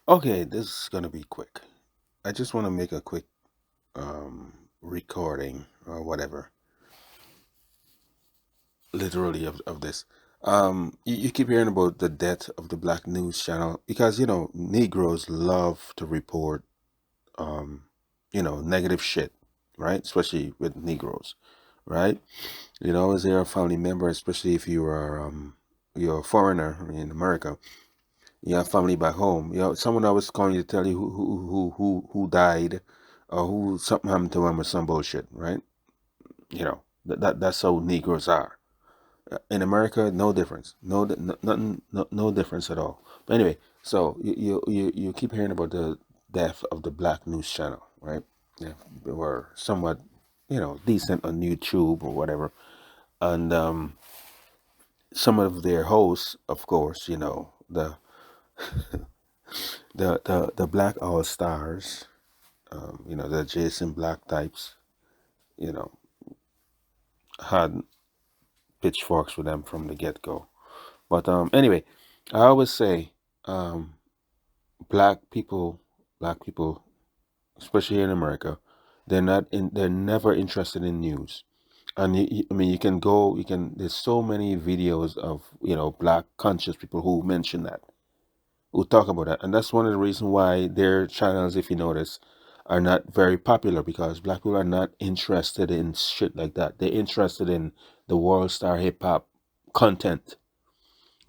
Okay, this is gonna be quick. I just want to make a quick recording or whatever, literally of this. You keep hearing about the death of the Black News Channel because Negroes love to report um negative shit, right? Especially with Negroes, right? Is there a family member, especially if you're a foreigner in America. You have family back home. Someone always calling you to tell you who died, or who something happened to them or some bullshit, right? That's how Negroes are. In America, no difference. Nothing, no difference at all. But anyway, so you keep hearing about the death of the Black News Channel, right? Yeah, they were somewhat, decent on YouTube or whatever, and some of their hosts, of course, the Black All Stars, the Jason Black types, you know, had pitchforks with them from the get go. But anyway, I always say, um, black people, black people, especially in America, they're never interested in news. And I mean, you can go, you can. There's so many videos of black conscious people who mention that, who talk about that. And that's one of the reasons why their channels, if you notice, are not very popular, because black people are not interested in shit like that. They're interested in the world star hip hop content,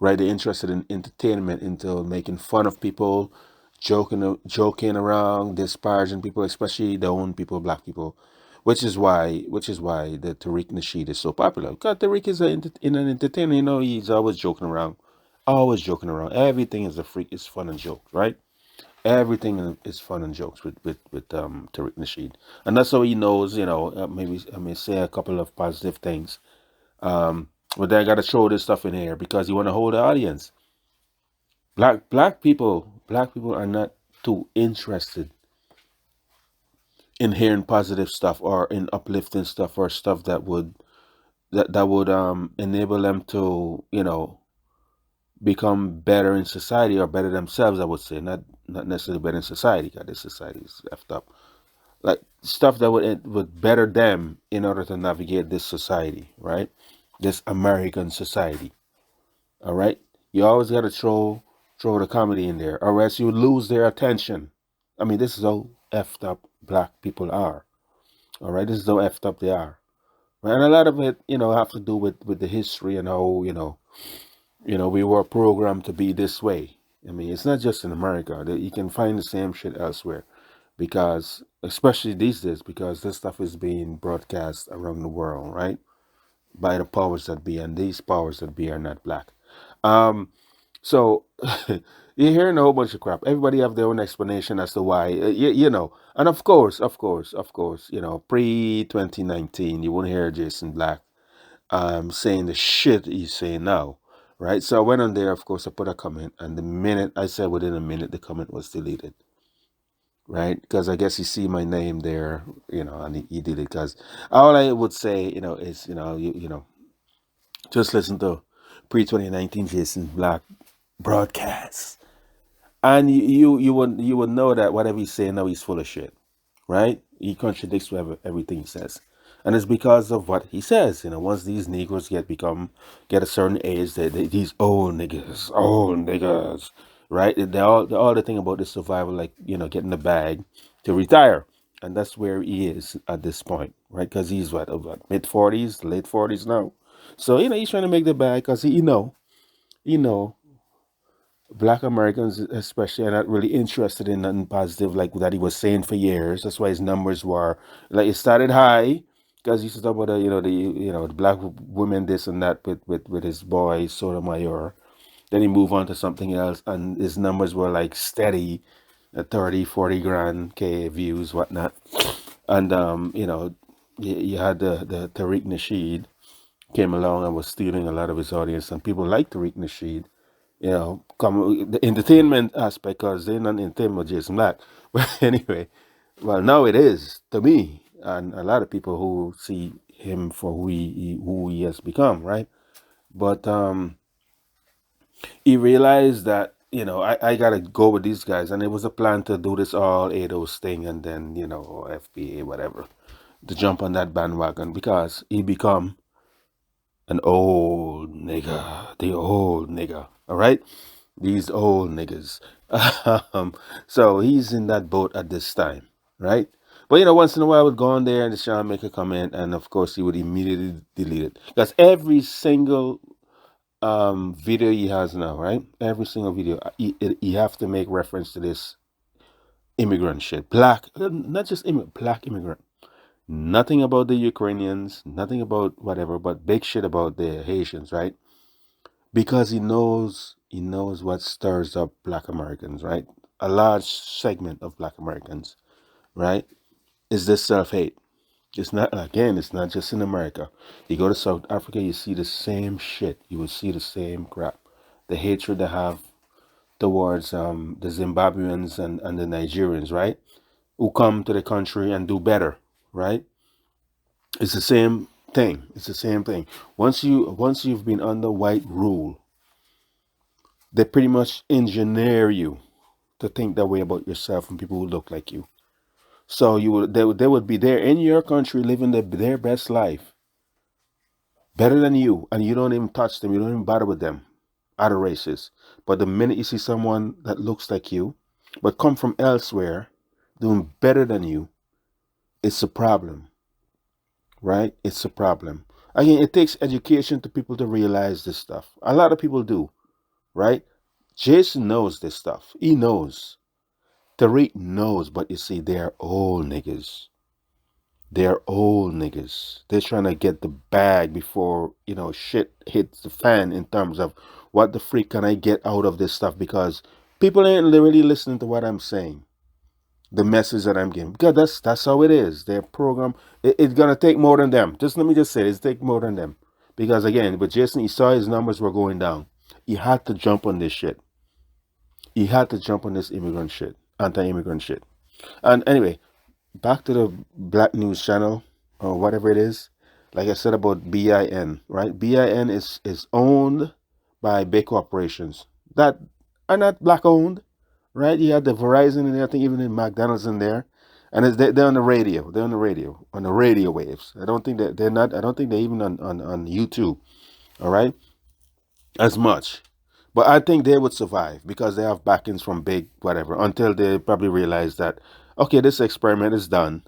right? They're interested in entertainment, into making fun of people, joking around, disparaging people, especially their own people, black people. Which is why the Tariq Nasheed is so popular. Because Tariq is in an entertainer, he's always joking around. Always joking around. Everything is a freak, is fun and jokes, right? Everything is fun and jokes with Tariq Nasheed. And that's how he knows, maybe I may say a couple of positive things. But then I gotta throw this stuff in here because you wanna hold the audience. Black people are not too interested in hearing positive stuff, or in uplifting stuff, or stuff that would enable them to become better in society, or better themselves, I would say. Not necessarily better in society, because this society is effed up. Like stuff that would better them in order to navigate this society, right? This American society. All right. You always got to throw the comedy in there, or else you lose their attention. I mean, this is how effed up black people are. All right, this is how effed up they are. Right? And a lot of it, have to do with the history, and how we were programmed to be this way. I mean, it's not just in America. You can find the same shit elsewhere, because especially these days, because this stuff is being broadcast around the world, right? By the powers that be, and these powers that be are not black. Um, So you're hearing a whole bunch of crap. Everybody have their own explanation as to why, and of course, pre 2019, you won't hear Jason Black saying the shit he's saying now, right? So I went on there, of course, I put a comment, and the minute I said, within a minute, the comment was deleted, right? Because I guess he see my name there, and he did it. Because all I would say, is just listen to pre 2019 Jason Black broadcast. And you would know that whatever he's saying now, he's full of shit, right? He contradicts everything he says, and it's because of what he says. Once these Negroes get a certain age, these old niggas, right? They're all the thing about the survival, like getting the bag to retire, and that's where he is at this point, right? Because he's what, mid 40s, late 40s now, so he's trying to make the bag, because you know Black Americans, especially, are not really interested in nothing positive like that he was saying for years. That's why his numbers were like, it started high, because he used to talk about the black women, this and that, with his boy Sotomayor. Then he moved on to something else, and his numbers were like steady, 30, 40 grand K views, whatnot. And you had the Tariq Nasheed came along and was stealing a lot of his audience, and people like Tariq Nasheed, come the entertainment aspect, because they're not entertainment with Jason Black. But anyway, well, now it is to me, and a lot of people who see him for who he has become, right? But he realized that I gotta go with these guys, and it was a plan to do this all ADOS thing, and then or FBA, whatever, to jump on that bandwagon because he become an old nigga, the old nigga. All right, these old niggas. So he's in that boat at this time, right? But once in a while, I would go on there and just try to make a comment, and of course, he would immediately delete it because every single video he has now, right? Every single video, he have to make reference to this immigrant shit, black, not just black immigrant. Nothing about the Ukrainians, nothing about whatever, but big shit about the Haitians, right? Because he knows what stirs up black Americans, right? A large segment of black Americans, right? Is this self-hate. It's not just in America. You go to South Africa, you see the same shit. You will see the same crap. The hatred they have towards the Zimbabweans and the Nigerians, right? Who come to the country and do better, right? It's the same thing. It's the same thing. Once you've been under white rule, they pretty much engineer you to think that way about yourself and people who look like you. So they would be there in your country living their best life, better than you, and you don't even touch them. You don't even bother with them, other races. But the minute you see someone that looks like you, but come from elsewhere, doing better than you, it's a problem, right? It's a problem. Again, it takes education to people to realize this stuff. A lot of people do, right? Jason knows this stuff. He knows. Tariq knows, but you see, they're old niggas. They're old niggas. They're trying to get the bag before, shit hits the fan in terms of what the freak can I get out of this stuff because people ain't really listening to what I'm saying. The message that I'm giving. Because that's how it is. Their program, it's gonna take more than them. Just let me just say it's take more than them. Because again, with Jason, he saw his numbers were going down. He had to jump on this shit. He had to jump on this immigrant shit, anti-immigrant shit. And anyway, back to the Black News Channel or whatever it is. Like I said about BIN, right? BIN is owned by big corporations that are not black owned, right? You had the Verizon and everything, even in McDonald's in there, and they're on the radio. They're on the radio waves. I don't think that they're not. I don't think they're even on YouTube. All right, as much. But I think they would survive because they have backings from big whatever until they probably realize that okay, this experiment is done.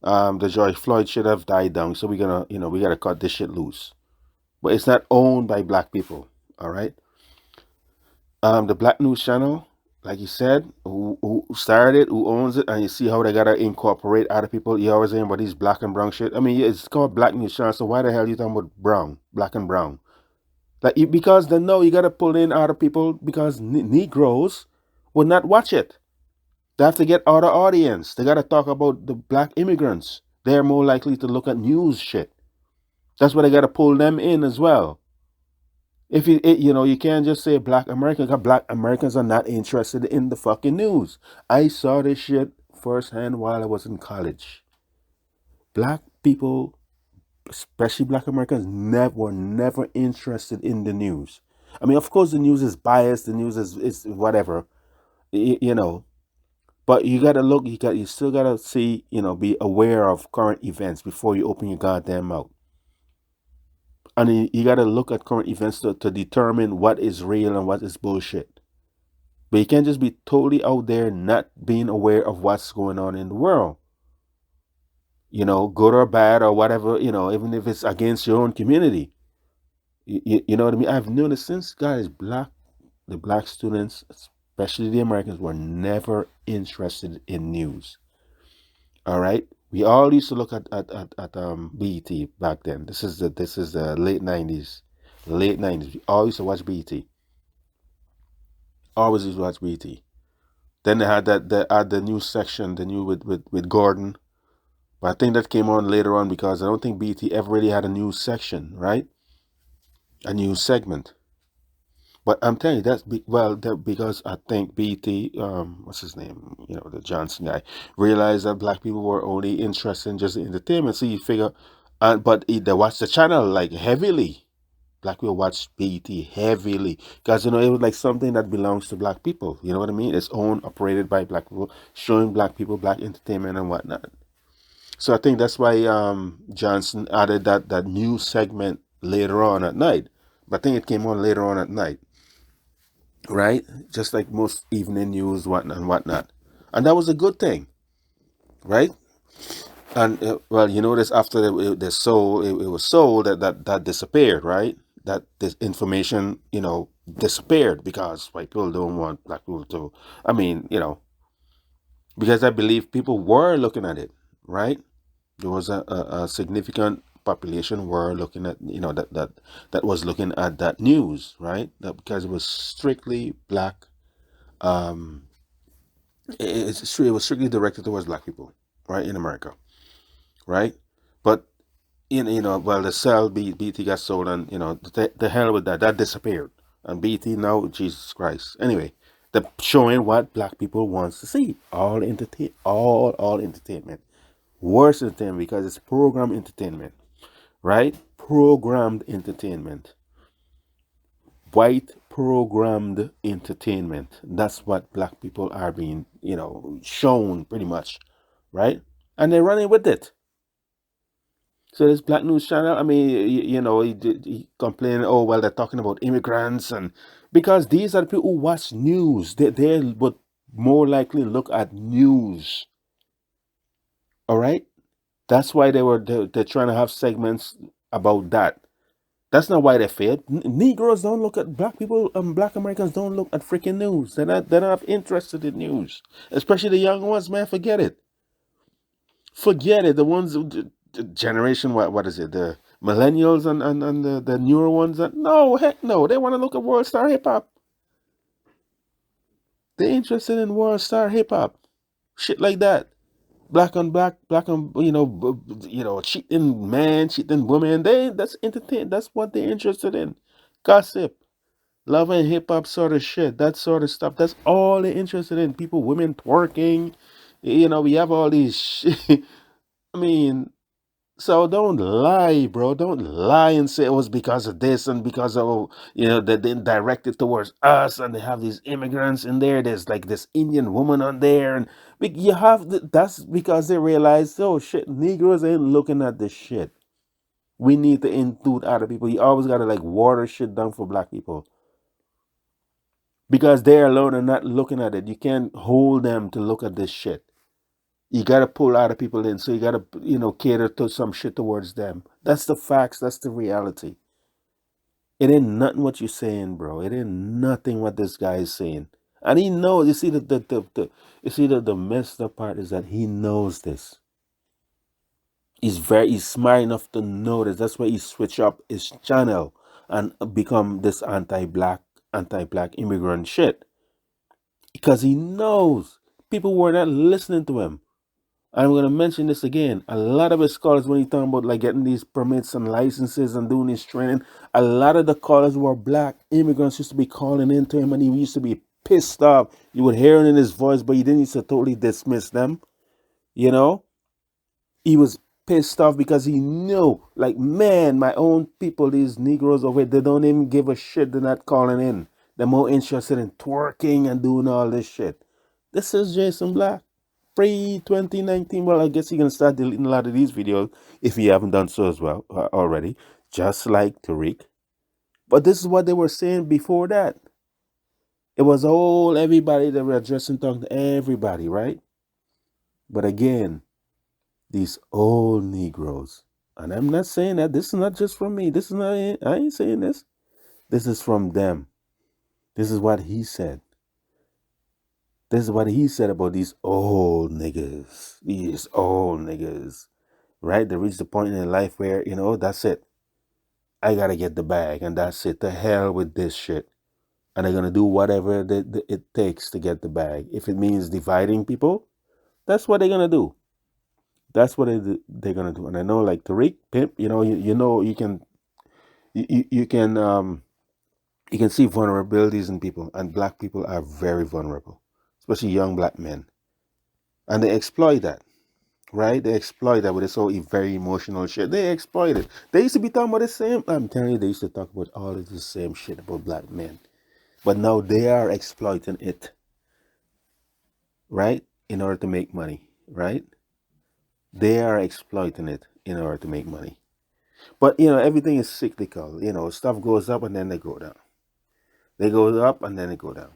The George Floyd should have died down, so we gotta cut this shit loose. But it's not owned by black people. All right. The Black News Channel, like you said, who started it, who owns it, and you see how they gotta incorporate other people. You always saying about these black and brown shit. I mean, it's called Black News Channel, so why the hell are you talking about brown, black and brown? Because they know you gotta pull in other people because Negroes will not watch it. They have to get other audience. They gotta talk about the black immigrants. They're more likely to look at news shit. That's why they gotta pull them in as well. If you can't just say black Americans. 'Cause black Americans are not interested in the fucking news. I saw this shit firsthand while I was in college. Black people, especially black Americans, were never interested in the news. I mean, of course, the news is biased. The news is whatever, you know. But you gotta look. You still gotta see. Be aware of current events before you open your goddamn mouth. And you gotta look at current events to determine what is real and what is bullshit. But you can't just be totally out there not being aware of what's going on in the world. Good or bad or whatever. Even if it's against your own community. You know what I mean? I've noticed since guys, the black students, especially the Americans, were never interested in news. All right, we all used to look at BET back then. This is the late 90s, late 90s. We all used to watch BET. Always used to watch BET. Then they had the news section, the new with Gordon. But I think that came on later on because I don't think BET ever really had a news section, right? A news segment. But I'm telling you, because I think BT, what's his name, the Johnson guy, realized that black people were only interested in just entertainment. So you figure, but they watch the channel like heavily. Black people watch BET heavily because it was like something that belongs to black people. You know what I mean? It's owned, operated by black people, showing black people black entertainment and whatnot. So I think that's why Johnson added that new segment later on at night. But I think it came on later on at night, right? Just like most evening news, whatnot and whatnot, and that was a good thing, right? And well, you notice after the sold, it was sold that disappeared, right? That this information, disappeared because white people don't want black people to. I mean, because I believe people were looking at it, right? There was a significant population were looking at, that was looking at that news, right? That because it was strictly black. Um, it was strictly directed towards black people, right, in America, right? But well, the cell BT got sold, and the hell with that. That disappeared, and BT now, Jesus Christ. Anyway, the showing what black people wants to see, all entertainment, worse entertainment because it's program entertainment, right? Programmed entertainment, white programmed entertainment. That's what black people are being, shown pretty much, right? And they're running with it. So this Black News Channel, I mean, he complaining, oh, well, they're talking about immigrants, and because these are the people who watch news, they would more likely look at news. All right, that's why they're trying to have segments about that. That's not why they failed. Negroes don't look at black people. Black Americans don't look at freaking news. They're not interested in news, especially the young ones. Man, forget it. Forget it. The ones, the generation, what is it? The millennials and the newer ones. No, heck no. They want to look at World Star Hip Hop. They're interested in World Star Hip Hop. Shit like that. Black on black, black on, cheating man, cheating woman. That's entertain. That's what they're interested in. Gossip, love and hip hop sort of shit. That sort of stuff. That's all they're interested in. People, women twerking. We have all these shit. I mean, so don't lie, bro. Don't lie and say it was because of this and because of that they direct it towards us and they have these immigrants in there. There's like this Indian woman on there, and you have that's because they realize, oh shit, Negroes ain't looking at this shit. We need to include other people. You always gotta like water shit down for black people because they alone are not looking at it. You can't hold them to look at this shit. You gotta pull other people in, so you gotta cater to some shit towards them. That's the facts. That's the reality. It ain't nothing what you're saying, bro. It ain't nothing what this guy is saying, and he knows. You see the messed up part is that he knows this. He's smart enough to know this. That's why he switch up his channel and become this anti-black immigrant shit because he knows people were not listening to him. I'm going to mention this again. A lot of his callers, when he's talking about like getting these permits and licenses and doing his training, a lot of the callers were black immigrants used to be calling into him and he used to be pissed off. You would hear it in his voice, but he didn't used to totally dismiss them. You know? He was pissed off because he knew, like, man, my own people, these Negroes over here, they don't even give a shit. They're not calling in. They're more interested in twerking and doing all this shit. This is Jason Black. Pre 2019. Well, I guess you can start deleting a lot of these videos if you haven't done so as well already, just like Tariq. But this is what they were saying before that. It was all everybody that were addressing, talking to everybody, right? But again, these old Negroes, and I'm not saying that this is not just from me. This is not. I ain't saying this. This is from them. This is what he said. This is what he said about these old niggas. These old niggas. Right? They reach the point in their life where, that's it. I gotta get the bag, and that's it. The hell with this shit. And they're gonna do whatever it takes to get the bag. If it means dividing people, that's what they're gonna do. That's what they're gonna do. And I know, like Tariq Pimp, you can you can see vulnerabilities in people, and black people are very vulnerable, especially young black men, and they exploit that. right? They exploit that with this whole very emotional shit. They exploit it. They used to be talking about the same. I'm telling you, they used to talk about all of the same shit about black men, but now they are exploiting it, right? In order to make money, right? They are exploiting it in order to make money. But everything is cyclical. Stuff goes up and then they go down. They go up and then they go down.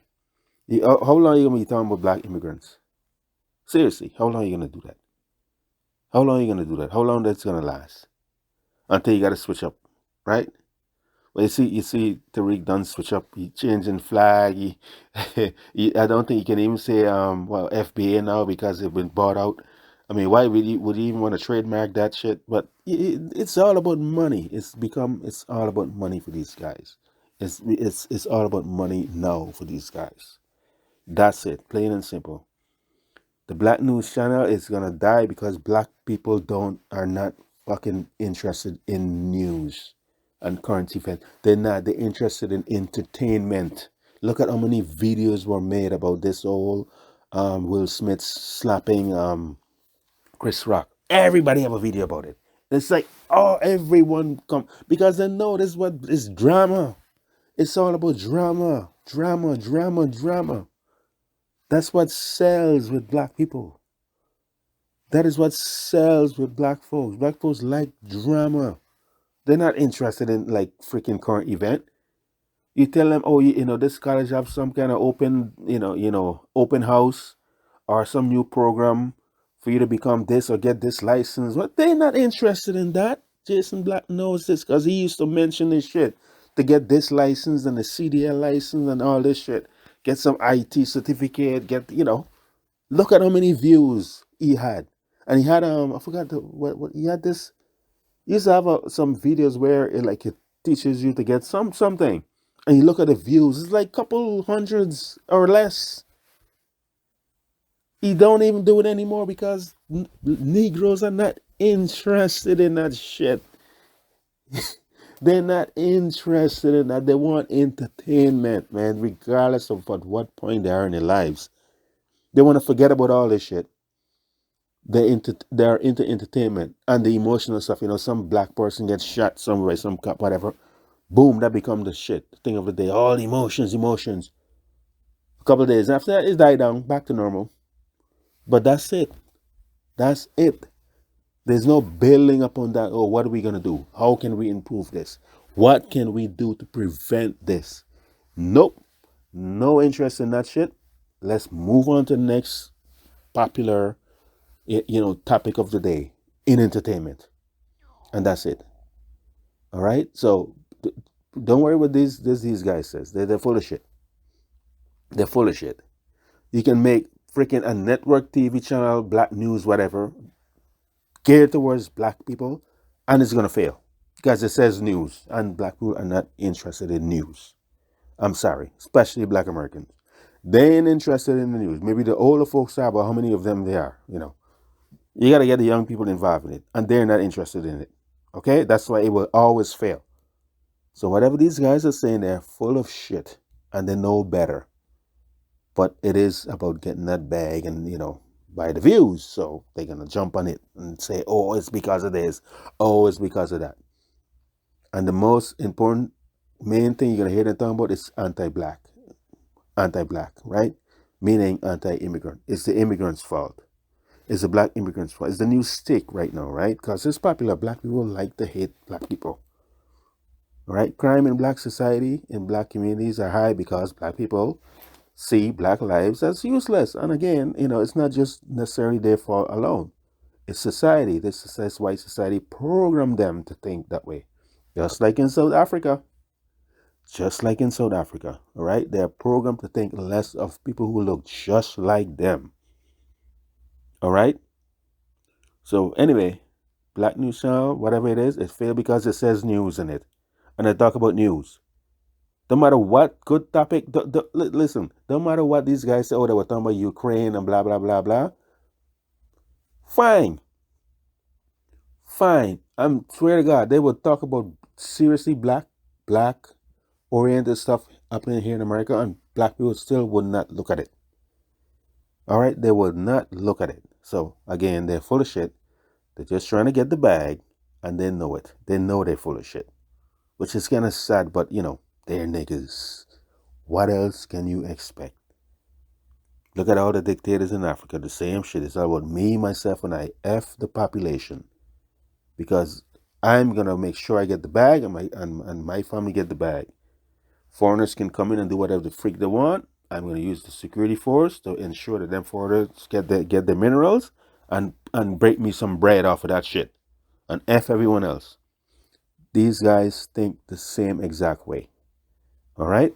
How long are you gonna be talking about black immigrants? Seriously, how long are you gonna do that? How long are you gonna do that? How long that's gonna last? Until you gotta switch up, right? Well, you see, Tariq done switch up. He changing flag. I don't think you can even say FBA now because they've been bought out. I mean, why would you even want to trademark that shit? But it's all about money. It's all about money for these guys. It's all about money now for these guys. That's it, plain and simple. The Black News Channel is gonna die because black people don't are not fucking interested in news and current event. They're not. They're interested in entertainment. Look at how many videos were made about this whole Will Smith slapping Chris Rock. Everybody have a video about it. It's like, oh, everyone come because they know this is what is drama. It's all about drama, drama, drama, drama. That's what sells with black people. That is what sells with black folks. Black folks like drama. They're not interested in like freaking current event. You tell them, oh, this college have some kind of open house or some new program for you to become this or get this license. But they're not interested in that. Jason Black knows this because he used to mention this shit to get this license and the CDL license and all this shit. Get some IT certificate. Look at how many views he had, and he had I forgot what he had this. He used to have some videos where it teaches you to get something, and you look at the views. It's like couple hundreds or less. He don't even do it anymore because Negroes are not interested in that shit. They're not interested in that. They want entertainment, man, regardless of at what point they are in their lives. They want to forget about all this shit. They're into entertainment and the emotional stuff. Some black person gets shot somewhere, some cop, whatever. Boom, that become the shit. The thing of the day. All emotions, emotions. A couple of days after that, it died down, back to normal. But that's it. That's it. There's no building upon that. Oh, what are we gonna do? How can we improve this? What can we do to prevent this? Nope. No interest in that shit. Let's move on to the next popular topic of the day in entertainment, and that's it. All right, so don't worry what these guys says. They're full of shit. They're full of shit. You can make freaking a network TV channel, black news, whatever, geared towards black people, and it's gonna fail because it says news, and black people are not interested in news. I'm sorry, especially black Americans. They ain't interested in the news. Maybe the older folks are, but how many of them they are? You got to get the young people involved in it, and they're not interested in it. Okay, that's why it will always fail. So whatever these guys are saying, they're full of shit, and they know better. But it is about getting that bag, and by the views. So they're gonna jump on it and say, "Oh, it's because of this. Oh, it's because of that." And the most important, main thing you're gonna hear them talking about is anti-black, right? Meaning anti-immigrant. It's the immigrants' fault. It's the black immigrants' fault. It's the new stick right now, right? Because it's popular. Black people like to hate black people. Right? Crime in black society, in black communities are high because black people see black lives as useless. And again, it's not just necessarily their fault alone. It's society. This white society programmed them to think that way. Just like in South Africa. Just like in South Africa. All right? They're programmed to think less of people who look just like them. All right? So anyway, Black News Channel, whatever it is, it failed because it says news in it. And I talk about news. No matter what good topic, listen, no matter what these guys say, oh, they were talking about Ukraine and blah, blah, blah, blah. Fine. Fine. I'm swear to God, they would talk about seriously black oriented stuff happening here in America, and black people still would not look at it. All right? They would not look at it. So again, they're full of shit. They're just trying to get the bag, and they know it. They know they're full of shit, which is kind of sad, but they're niggas. What else can you expect? Look at all the dictators in Africa. The same shit. It's all about me, myself, and I. F the population. Because I'm going to make sure I get the bag and my family get the bag. Foreigners can come in and do whatever the freak they want. I'm going to use the security force to ensure that them foreigners get the minerals and break me some bread off of that shit. And F everyone else. These guys think the same exact way. All right?